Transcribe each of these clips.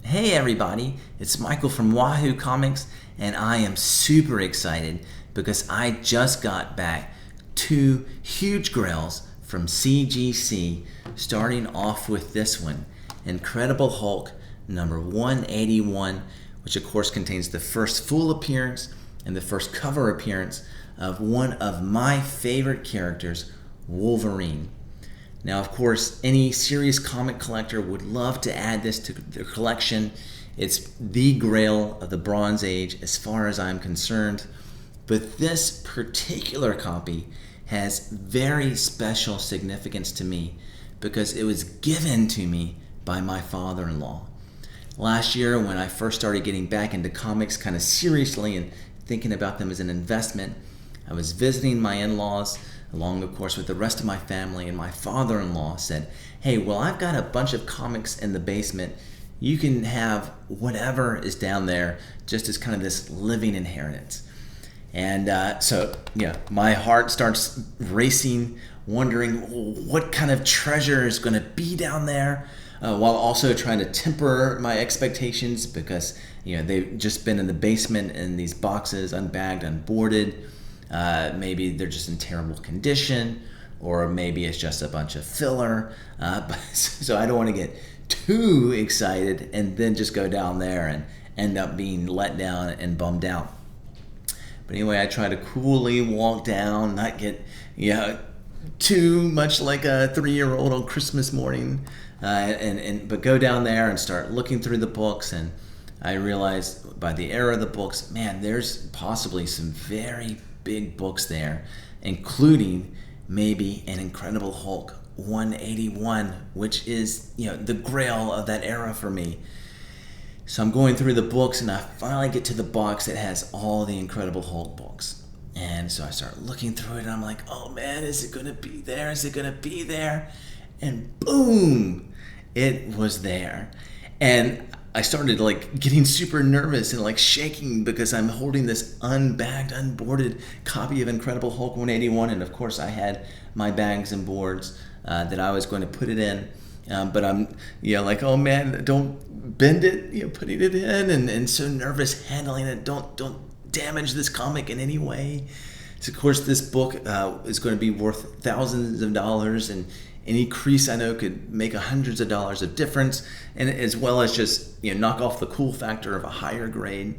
Hey everybody, it's Michael from Wahoo Comics, and I am super excited because I just got back two huge grails from CGC, starting off with this one, Incredible Hulk number 181, which of course contains the first full appearance and the first cover appearance of one of my favorite characters, Wolverine. Now, of course, any serious comic collector would love to add this to their collection. It's the Grail of the Bronze Age as far as I'm concerned. But this particular copy has very special significance to me because it was given to me by my father-in-law. Last year, when I first started getting back into comics kind of seriously and thinking about them as an investment, I was visiting my in-laws along, of course, with the rest of my family, and my father-in-law said, hey, well, I've got a bunch of comics in the basement. You can have whatever is down there just as kind of this living inheritance. And my heart starts racing, wondering what kind of treasure is going to be down there, while also trying to temper my expectations because, they've just been in the basement in these boxes, unbagged, unboarded. Maybe they're just in terrible condition, or maybe it's just a bunch of filler. So I don't want to get too excited and then just go down there and end up being let down and bummed out. But anyway, I try to coolly walk down, not get too much like a 3-year-old on Christmas morning, but go down there and start looking through the books. And I realized by the era of the books, man, there's possibly some very big books there, including maybe an Incredible Hulk 181, which is the Grail of that era for me. So I'm going through the books and I finally get to the box that has all the Incredible Hulk books. And so I start looking through it and I'm like, oh man, is it gonna be there? Is it gonna be there? And boom, it was there. And I started getting super nervous and shaking because I'm holding this unbagged, unboarded copy of Incredible Hulk 181, and of course I had my bags and boards that I was going to put it in, but I'm oh man, don't bend it, putting it in, and so nervous handling it. Don't damage this comic in any way. So of course this book is going to be worth thousands of dollars, and any crease I know could make hundreds of dollars of difference, and as well as just knock off the cool factor of a higher grade.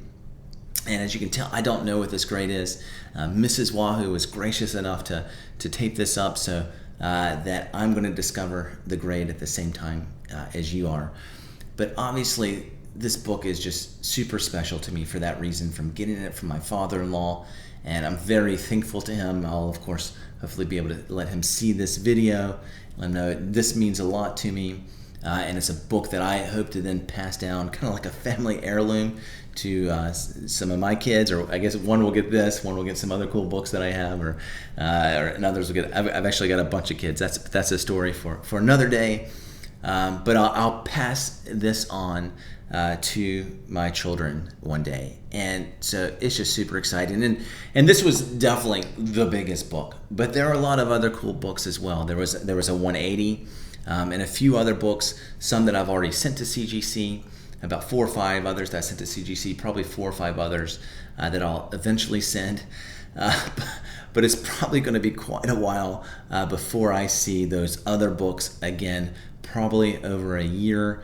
And as you can tell, I don't know what this grade is. Mrs. Wahoo was gracious enough to tape this up so that I'm going to discover the grade at the same time as you are. But obviously, this book is just super special to me for that reason, from getting it from my father-in-law, and I'm very thankful to him. I'll, of course, hopefully be able to let him see this video. Let him know this means a lot to me, and it's a book that I hope to then pass down, kind of like a family heirloom, to some of my kids, or I guess one will get this, one will get some other cool books that I have, and others will get. I've actually got a bunch of kids. That's a story for another day. But I'll pass this on to my children one day, and so it's just super exciting. And this was definitely the biggest book, but there are a lot of other cool books as well. There was a 180, and a few other books, some that I've already sent to CGC, about 4 or 5 others that I sent to CGC, probably 4 or 5 others that I'll eventually send. But it's probably going to be quite a while before I see those other books again, probably over a year,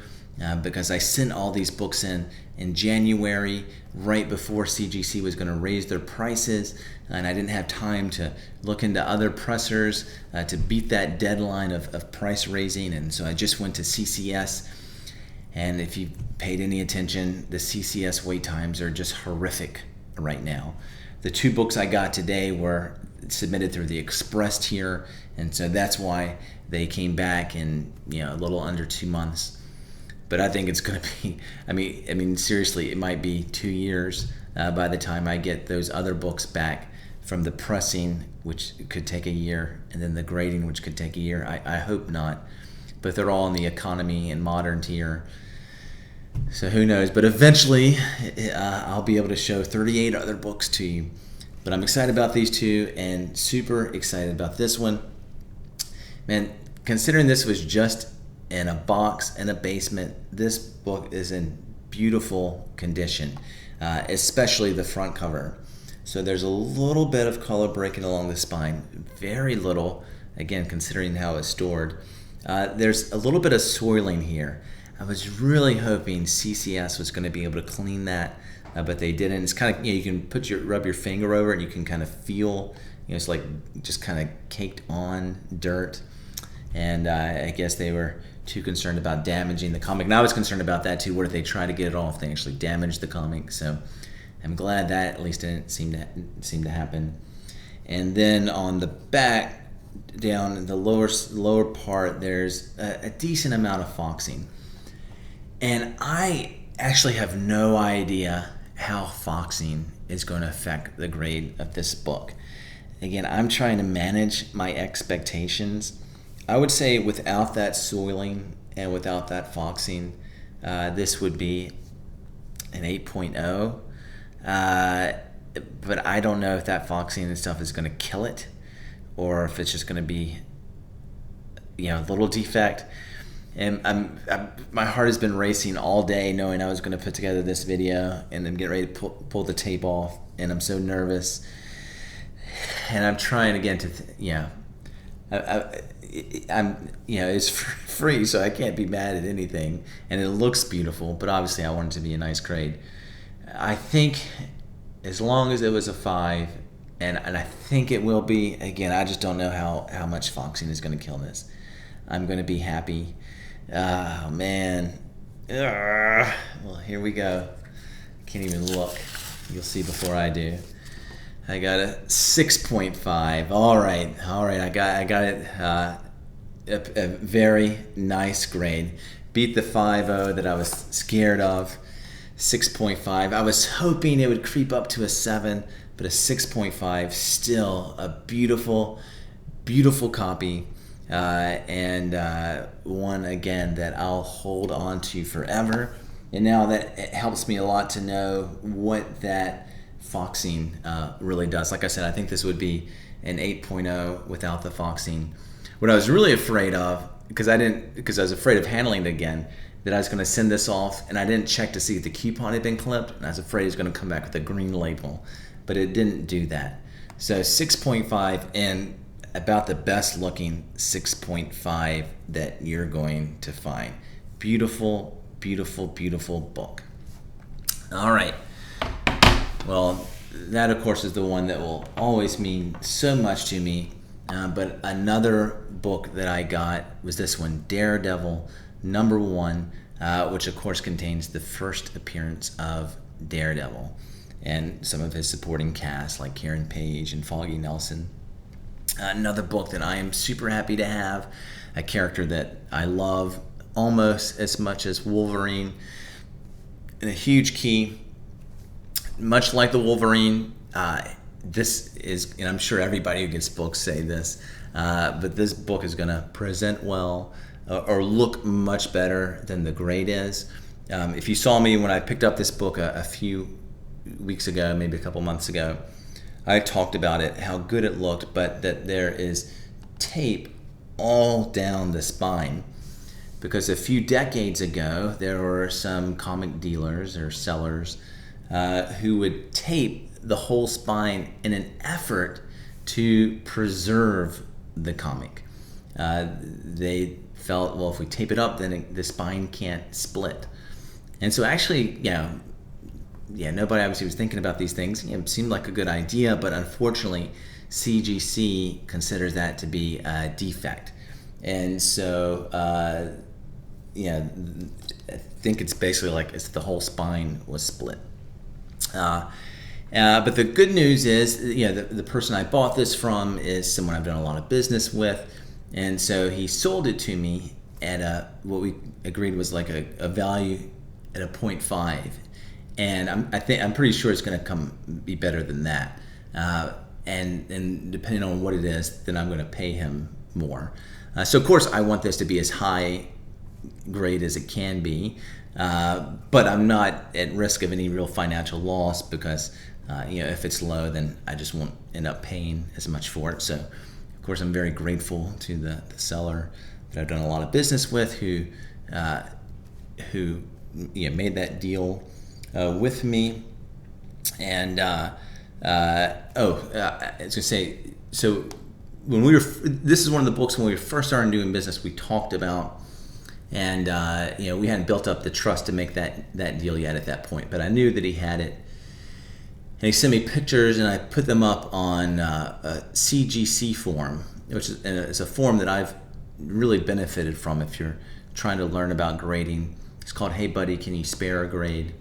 because I sent all these books in January, right before CGC was going to raise their prices, and I didn't have time to look into other pressers to beat that deadline of price raising, and so I just went to CCS. And if you paid any attention, the CCS wait times are just horrific right now. The 2 books I got today were submitted through the Express tier, and so that's why they came back in a little under 2 months. But I think it's going to be, I mean, seriously, it might be 2 years by the time I get those other books back from the pressing, which could take a year, and then the grading, which could take a year. I hope not, but they're all in the economy and modern tier. So who knows? But eventually, I'll be able to show 38 other books to you. But I'm excited about these 2 and super excited about this one. Man, considering this was just in a box in a basement, this book is in beautiful condition, especially the front cover. So there's a little bit of color breaking along the spine, very little, again, considering how it's stored. There's a little bit of soiling here. I was really hoping CCS was going to be able to clean that, but they didn't. It's kind of, you can rub your finger over it and you can kind of feel, it's like just kind of caked on dirt. And I guess they were too concerned about damaging the comic. And I was concerned about that too. What if they try to get it off? They actually damaged the comic. So I'm glad that at least didn't seem to happen. And then on the back, down in the lower part, there's a decent amount of foxing. And I actually have no idea how foxing is going to affect the grade of this book. Again, I'm trying to manage my expectations. I would say without that soiling and without that foxing, this would be an 8.0. But I don't know if that foxing and stuff is going to kill it, or if it's just going to be, a little defect. And my heart has been racing all day, knowing I was going to put together this video and then get ready to pull the tape off, and I'm so nervous. And I'm trying again to, it's free, so I can't be mad at anything, and it looks beautiful. But obviously, I want it to be a nice grade. I think as long as it was a 5, and I think it will be. Again, I just don't know how much foxing is going to kill this. I'm going to be happy. Oh man. Well, here we go. Can't even look. You'll see before I do. I got a 6.5. All right. I got it. A very nice grade. Beat the 5.0 that I was scared of. 6.5. I was hoping it would creep up to a 7, but a 6.5. Still a beautiful, beautiful copy. And one again that I'll hold on to forever. And now that it helps me a lot to know what that foxing really does. Like I said, I think this would be an 8.0 without the foxing. What I was really afraid of, because I was afraid of handling it again, that I was going to send this off and I didn't check to see if the coupon had been clipped, and I was afraid it was going to come back with a green label, but it didn't do that. So 6.5, and about the best looking 6.5 that you're going to find. Beautiful, beautiful, beautiful book. All right. Well, that of course is the one that will always mean so much to me. But another book that I got was this one, Daredevil #1, which of course contains the first appearance of Daredevil and some of his supporting cast like Karen Page and Foggy Nelson. Another book that I am super happy to have, a character that I love almost as much as Wolverine, and a huge key. Much like the Wolverine, this is, and I'm sure everybody who gets books say this, but this book is going to present well or look much better than the grade is. If you saw me when I picked up this book a few weeks ago, maybe a couple months ago, I talked about it, how good it looked, but that there is tape all down the spine. Because a few decades ago, there were some comic dealers or sellers who would tape the whole spine in an effort to preserve the comic. They felt, well, if we tape it up, then the spine can't split. And so actually, nobody obviously was thinking about these things. It seemed like a good idea, but unfortunately, CGC considers that to be a defect. And so, I think it's basically like it's the whole spine was split. But the good news is, the person I bought this from is someone I've done a lot of business with, and so he sold it to me at what we agreed was like a value at a 0.5, and I'm pretty sure it's going to be better than that. And depending on what it is, then I'm going to pay him more. So of course I want this to be as high grade as it can be, but I'm not at risk of any real financial loss because if it's low, then I just won't end up paying as much for it. So of course I'm very grateful to the seller that I've done a lot of business with, who made that deal with me. And I was gonna say, so when this is one of the books when we first started doing business, we talked about, and we hadn't built up the trust to make that deal yet at that point, but I knew that he had it. And he sent me pictures, and I put them up on a CGC forum, which is a forum that I've really benefited from if you're trying to learn about grading. It's called Hey Buddy, Can You Spare a Grade?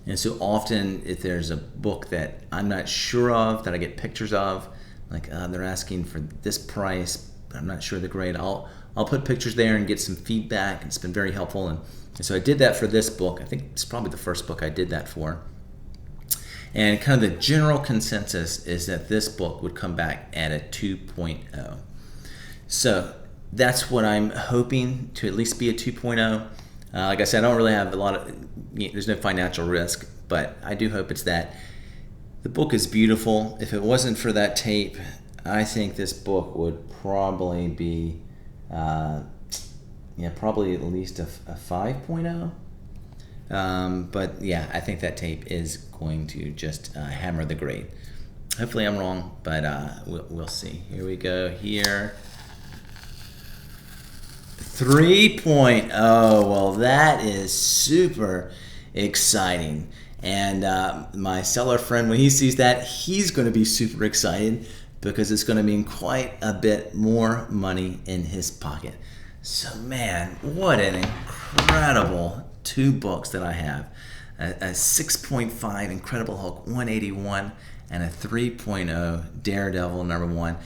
And so often if there's a book that I'm not sure of, that I get pictures of, like they're asking for this price, but I'm not sure of the grade, I'll put pictures there and get some feedback, and it's been very helpful. And so I did that for this book. I think it's probably the first book I did that for. And kind of the general consensus is that this book would come back at a 2.0. So that's what I'm hoping to at least be a 2.0. Like I said, I don't really have a lot of, there's no financial risk, but I do hope it's that. The book is beautiful. If it wasn't for that tape, I think this book would probably be, probably at least a 5.0. But yeah, I think that tape is going to just hammer the grade. Hopefully I'm wrong, but we'll see. Here we go here. 3.0. Well, that is super exciting. And my seller friend, when he sees that, he's going to be super excited because it's going to mean quite a bit more money in his pocket. So man, what an incredible 2 books that I have. A 6.5 Incredible Hulk 181 and a 3.0 Daredevil #1.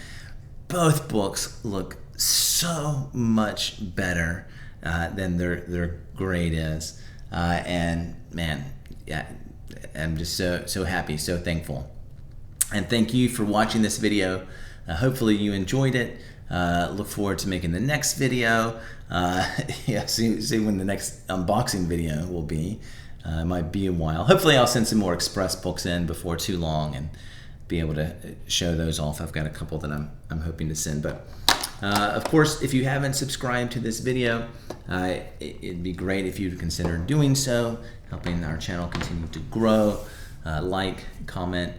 Both books look so much better than their grade is. And man, yeah, I'm just so happy, so thankful. And thank you for watching this video. Hopefully you enjoyed it. Look forward to making the next video. See when the next unboxing video will be. It might be a while. Hopefully I'll send some more express books in before too long and be able to show those off. I've got a couple that I'm hoping to send. But of course, if you haven't subscribed to this video, it'd be great if you'd consider doing so, helping our channel continue to grow. Like, comment,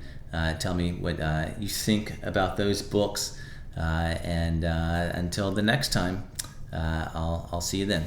tell me what you think about those books. And until the next time, I'll see you then.